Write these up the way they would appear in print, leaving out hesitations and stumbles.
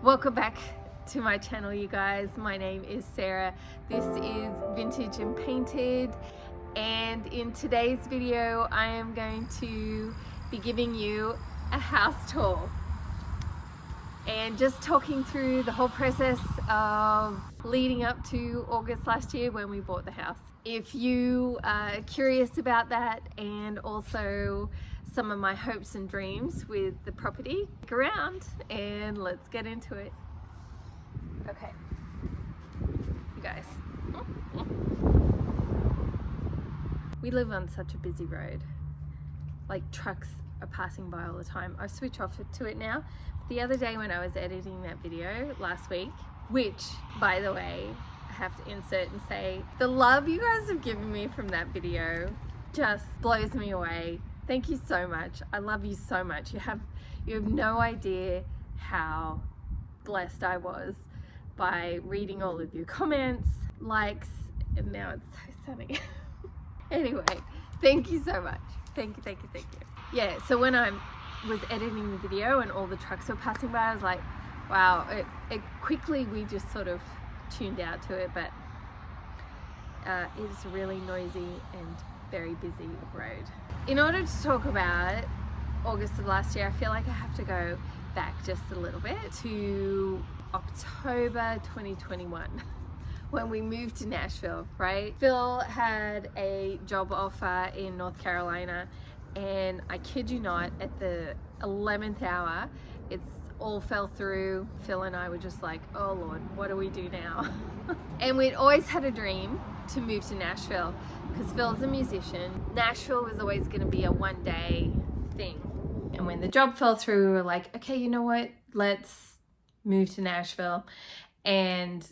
Welcome back to my channel, you guys. My name is Sarah. This is Vintage and Painted, and in today's video I am going to be giving you a house tour and just talking through the whole process of leading up to August last year when we bought the house. If you are curious about that and also some of my hopes and dreams with the property, stick around and let's get into it. Okay, you guys, we live on such a busy road. Like, trucks are passing by all the time. I switch off to it now. The other day when I was editing that video last week, which, by the way, I have to insert and say, the love you guys have given me from that video just blows me away. Thank you so much. I love you so much. You have no idea how blessed I was by reading all of your comments, likes, and now it's so sunny. Anyway, thank you so much. Thank you. Yeah, so when I was editing the video and all the trucks were passing by, I was like, wow, it quickly we just sort of tuned out to it, but it's a really noisy and very busy road. In order to talk about August of last year, I feel like I have to go back just a little bit to October 2021 when we moved to Nashville, right? Phil had a job offer in North Carolina, and I kid you not, at the 11th hour, it's all fell through. Phil and I were just like, oh Lord, what do we do now? And we'd always had a dream to move to Nashville because Phil's a musician. Nashville was always going to be a one-day thing. And when the job fell through, we were like, okay, you know what? Let's move to Nashville. And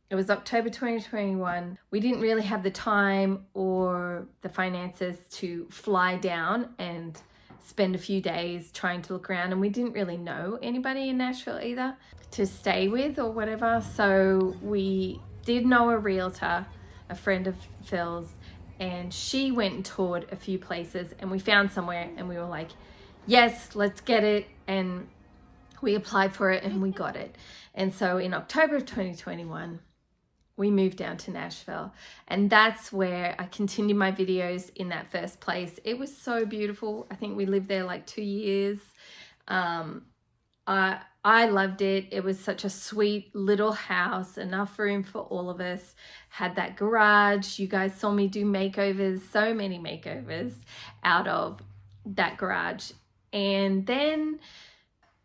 it was October 2021. We didn't really have the time or the finances to fly down and spend a few days trying to look around, and we didn't really know anybody in Nashville either to stay with or whatever. So we did know a realtor, a friend of Phil's, and she went and toured a few places, and we found somewhere and we were like, yes, let's get it. And we applied for it and we got it. And so in October of 2021, we moved down to Nashville, and that's where I continued my videos in that first place. It was so beautiful. I think we lived there like 2 years. I loved it. It was such a sweet little house, enough room for all of us, had that garage. You guys saw me do makeovers, so many makeovers out of that garage. And then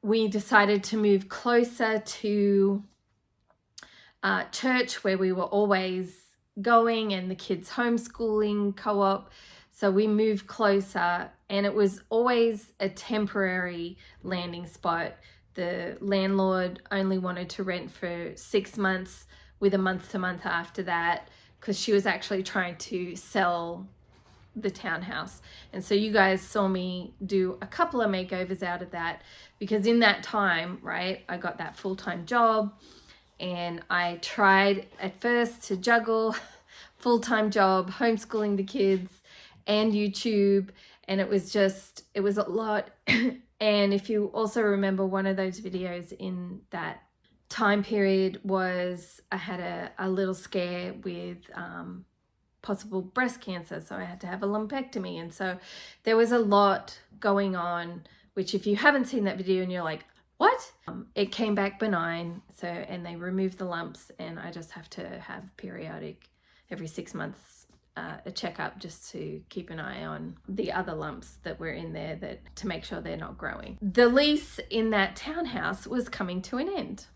we decided to move closer to church where we were always going, and the kids homeschooling co-op. So we moved closer, and it was always a temporary landing spot. The landlord only wanted to rent for 6 months with a month-to-month after that, because she was actually trying to sell the townhouse. And so you guys saw me do a couple of makeovers out of that, because in that time, right, I got that full-time job. And I tried at first to juggle full-time job, homeschooling the kids, and YouTube. And it was a lot. And if you also remember, one of those videos in that time period was I had a little scare with possible breast cancer. So I had to have a lumpectomy. And so there was a lot going on, which if you haven't seen that video and you're like, what? It came back benign, and they removed the lumps, and I just have to have periodic, every 6 months, a checkup just to keep an eye on the other lumps that were in there, to make sure they're not growing. The lease in that townhouse was coming to an end.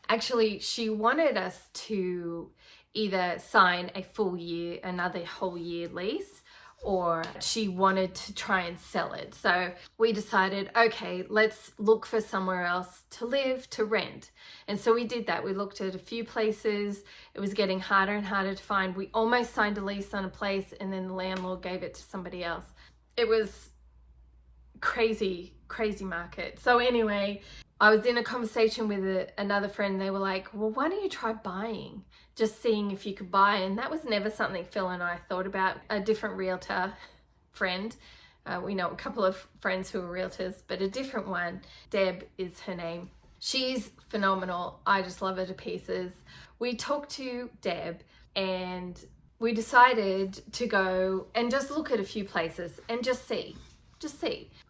Actually, she wanted us to either sign a full year, another whole year lease, or she wanted to try and sell it. So we decided, okay, let's look for somewhere else to live, to rent. And so we did that. We looked at a few places. It was getting harder and harder to find. We almost signed a lease on a place, and then the landlord gave it to somebody else. It was crazy market. So anyway, I was in a conversation with another friend. They were like, well, why don't you try buying? Just seeing if you could buy. And that was never something Phil and I thought about. A different realtor friend, we know a couple of friends who are realtors, but a different one, Deb is her name, She's phenomenal. I just love her to pieces. We talked to Deb and we decided to go and just look at a few places and just see.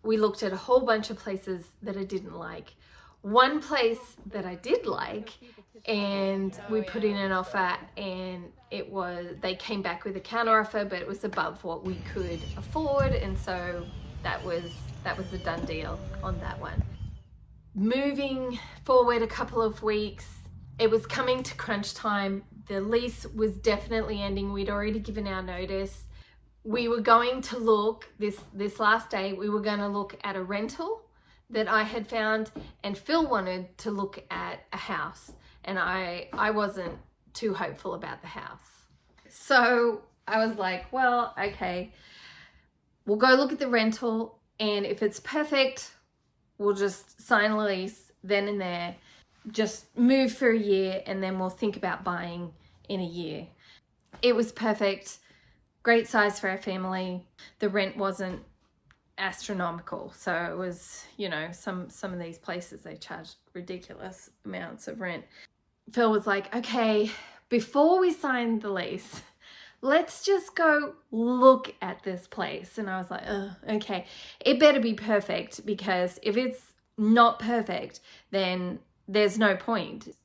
We looked at a whole bunch of places that I didn't like. One place that I did like, and we put in an offer, and they came back with a counter offer, but it was above what we could afford, and so that was a done deal on that one. Moving forward a couple of weeks, it was coming to crunch time. The lease was definitely ending. We'd already given our notice. We were going to look, this last day, we were going to look at a rental that I had found, and Phil wanted to look at a house, and I wasn't too hopeful about the house. So I was like, well, okay, we'll go look at the rental, and if it's perfect, we'll just sign a lease then and there, just move for a year, and then we'll think about buying in a year. It was perfect, great size for our family. The rent wasn't astronomical, so it was, you know, some of these places, they charged ridiculous amounts of rent. Phil was like, okay, before we sign the lease, let's just go look at this place. And I was like, oh, okay, it better be perfect, because if it's not perfect, then there's no point.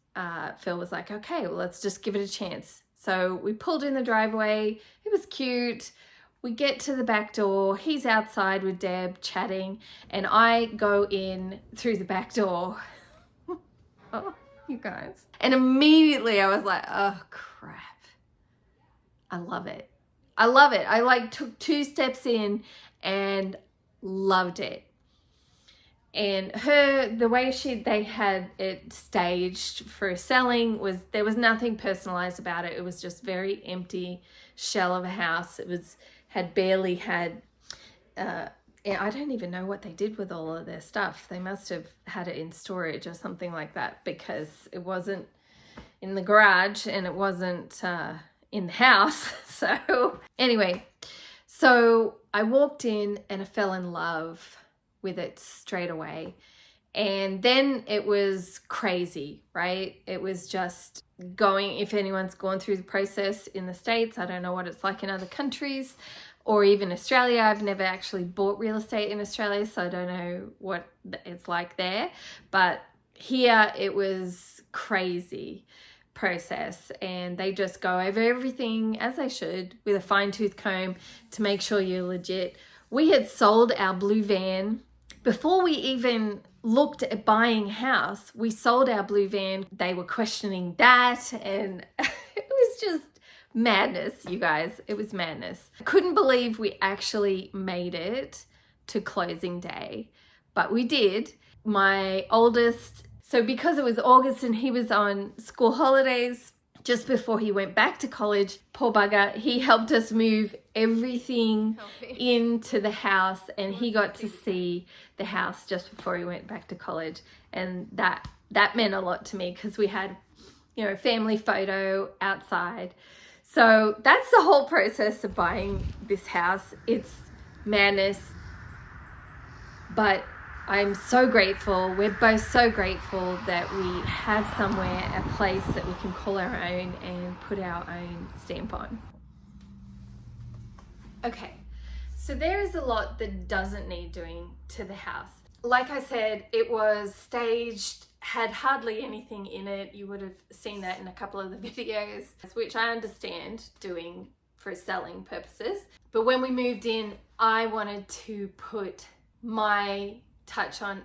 Phil was like, okay, well, let's just give it a chance. So we pulled in the driveway. It was cute. We get to the back door. He's outside with Deb chatting, and I go in through the back door. Oh, you guys. And immediately I was like, oh, crap. I love it. I love it. I like took 2 steps in and loved it. And the way they had it staged for selling there was nothing personalized about it. It was just very empty shell of a house. Had barely had, I don't even know what they did with all of their stuff. They must have had it in storage or something like that, because it wasn't in the garage and it wasn't in the house. So anyway, so I walked in and I fell in love with it straight away. And then it was crazy, right? It was just going, if anyone's gone through the process in the States, I don't know what it's like in other countries or even Australia. I've never actually bought real estate in Australia, so I don't know what it's like there. But here it was crazy process, and they just go over everything as they should with a fine-tooth comb to make sure you're legit. We had sold our blue van before we even looked at buying a house. We sold our blue van. They were questioning that, and it was just madness, you guys. It was madness. I couldn't believe we actually made it to closing day, but we did. My oldest, so because it was August and he was on school holidays just before he went back to college, poor bugger, he helped us move everything into the house, and he got to see the house just before he went back to college. And that meant a lot to me, because we had, you know, a family photo outside. So that's the whole process of buying this house. It's madness, but I'm so grateful. We're both so grateful that we have somewhere, a place that we can call our own and put our own stamp on. Okay, so there is a lot that doesn't need doing to the house. Like I said, it was staged, had hardly anything in it. You would have seen that in a couple of the videos, which I understand doing for selling purposes. But when we moved in, I wanted to put my touch on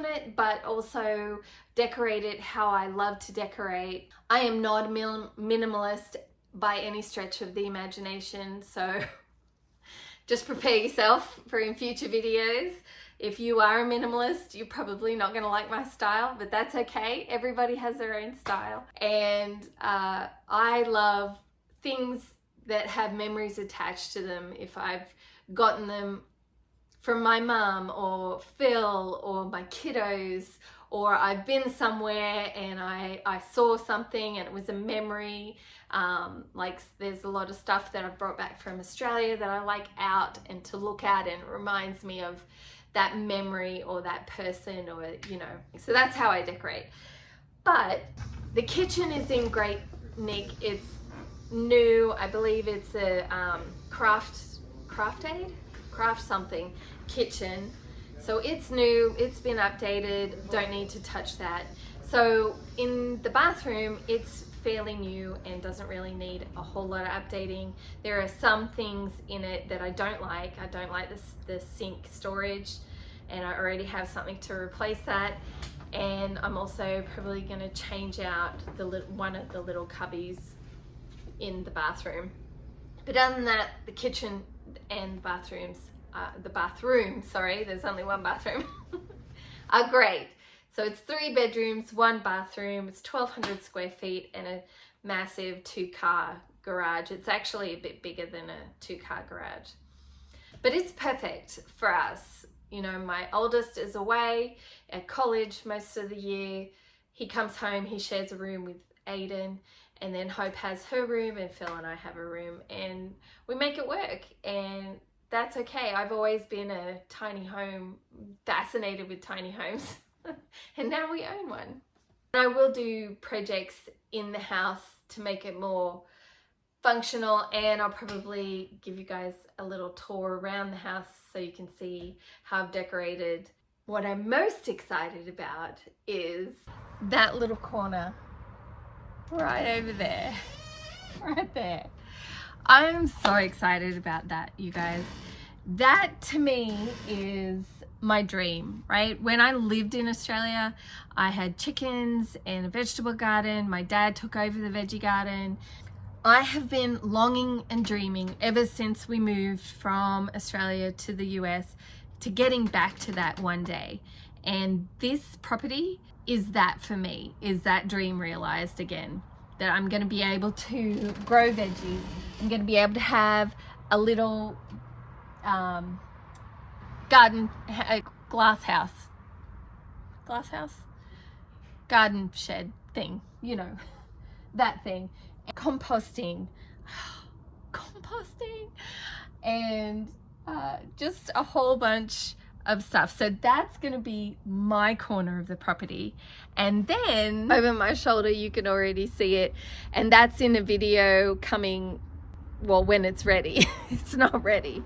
it, but also decorate it how I love to decorate. I am not a minimalist by any stretch of the imagination, so just prepare yourself for in future videos. If you are a minimalist, you're probably not going to like my style, but that's okay. Everybody has their own style. And I love things that have memories attached to them. If I've gotten them from my mum or Phil or my kiddos, or I've been somewhere and I saw something and it was a memory. Like there's a lot of stuff that I've brought back from Australia that I like out and to look at, and it reminds me of that memory or that person, or, you know, so that's how I decorate. But the kitchen is in great nick. It's new. I believe it's a craft something kitchen. So it's new, it's been updated, don't need to touch that. So in the bathroom, it's fairly new and doesn't really need a whole lot of updating. There are some things in it that I don't like. I don't like the sink storage, and I already have something to replace that. And I'm also probably going to change out one of the little cubbies in the bathroom. But other than that, the kitchen and the bathroom, sorry, there's only one bathroom, are great. So it's 3 bedrooms, 1 bathroom, it's 1,200 square feet and a massive 2-car garage. It's actually a bit bigger than a 2-car garage. But it's perfect for us. You know, my oldest is away at college most of the year. He comes home, he shares a room with Aiden, and then Hope has her room and Phil and I have a room, and we make it work, and that's okay. I've always been a tiny home, fascinated with tiny homes, and now we own one. And I will do projects in the house to make it more functional, and I'll probably give you guys a little tour around the house so you can see how I've decorated. What I'm most excited about is that little corner right over there, right there. I'm so excited about that, you guys. That to me is my dream, right? When I lived in Australia, I had chickens and a vegetable garden. My dad took over the veggie garden. I have been longing and dreaming ever since we moved from Australia to the US to getting back to that one day. And this property is that for me, is that dream realized again, that I'm going to be able to grow veggies. I'm going to be able to have a little garden, glass house, garden shed thing, you know, that thing. Composting, and just a whole bunch of stuff. So that's going to be my corner of the property. And then over my shoulder, you can already see it, and that's in a video coming, well, when it's ready. It's not ready.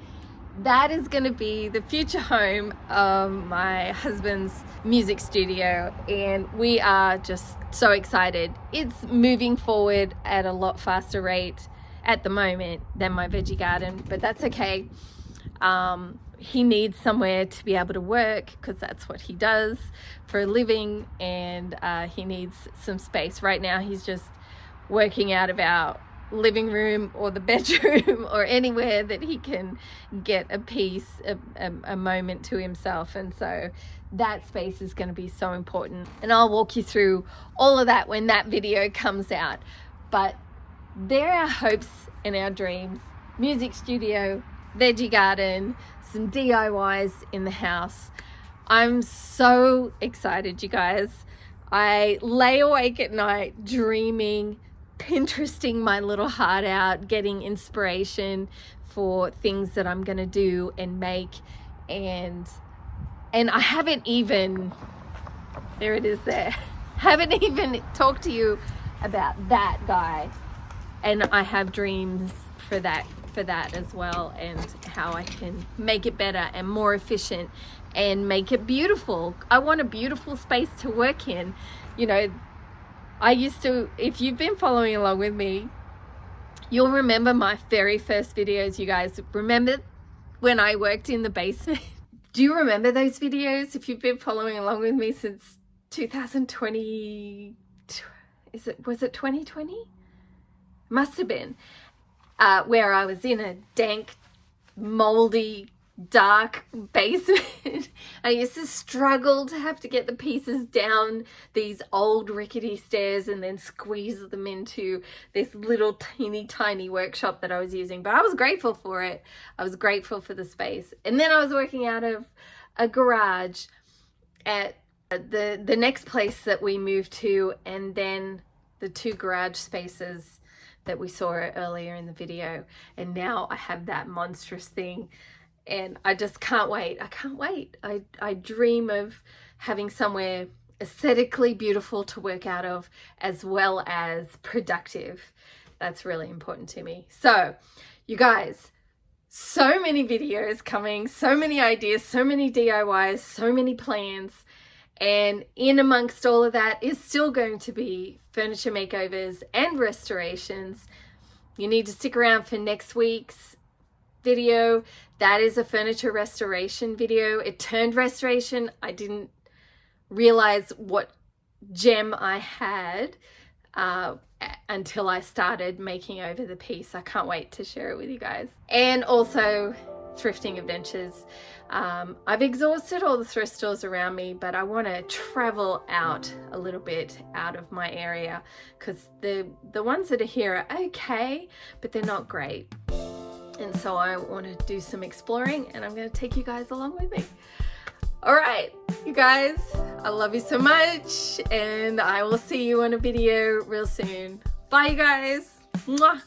That is going to be the future home of my husband's music studio, and we are just so excited. It's moving forward at a lot faster rate at the moment than my veggie garden, but that's okay. He needs somewhere to be able to work because that's what he does for a living, and he needs some space. Right now he's just working out of our living room or the bedroom or anywhere that he can get a piece, a moment to himself. And so that space is going to be so important, and I'll walk you through all of that when that video comes out. But there are hopes and our dreams: music studio, veggie garden, some DIYs in the house. I'm so excited, you guys. I lay awake at night dreaming, Pinteresting my little heart out, getting inspiration for things that I'm gonna do and make, and I haven't even, there it is there, haven't even talked to you about that guy, and I have dreams for that as well, and how I can make it better and more efficient and make it beautiful. I want a beautiful space to work in. You know, I used to, if you've been following along with me, you'll remember my very first videos, you guys. Remember when I worked in the basement? Do you remember those videos? If you've been following along with me since 2020, was it 2020? Must have been. Where I was in a dank, moldy, dark basement. I used to struggle to have to get the pieces down these old rickety stairs and then squeeze them into this little teeny tiny workshop that I was using. But I was grateful for it. I was grateful for the space. And then I was working out of a garage at the next place that we moved to, and then the 2 garage spaces that we saw earlier in the video. And now I have that monstrous thing. and I just can't wait. I can't wait. I dream of having somewhere aesthetically beautiful to work out of, as well as productive. That's really important to me. So you guys, so many videos coming, so many ideas, so many DIYs, so many plans. And in amongst all of that is still going to be furniture makeovers and restorations. You need to stick around for next week's video. That is a furniture restoration video. It turned restoration. I didn't realize what gem I had until I started making over the piece. I can't wait to share it with you guys. And also thrifting adventures. I've exhausted all the thrift stores around me, but I want to travel out a little bit out of my area, because the ones that are here are okay, but they're not great. And so I want to do some exploring, and I'm going to take you guys along with me. All right, you guys, I love you so much, and I will see you on a video real soon. Bye, you guys. Mwah.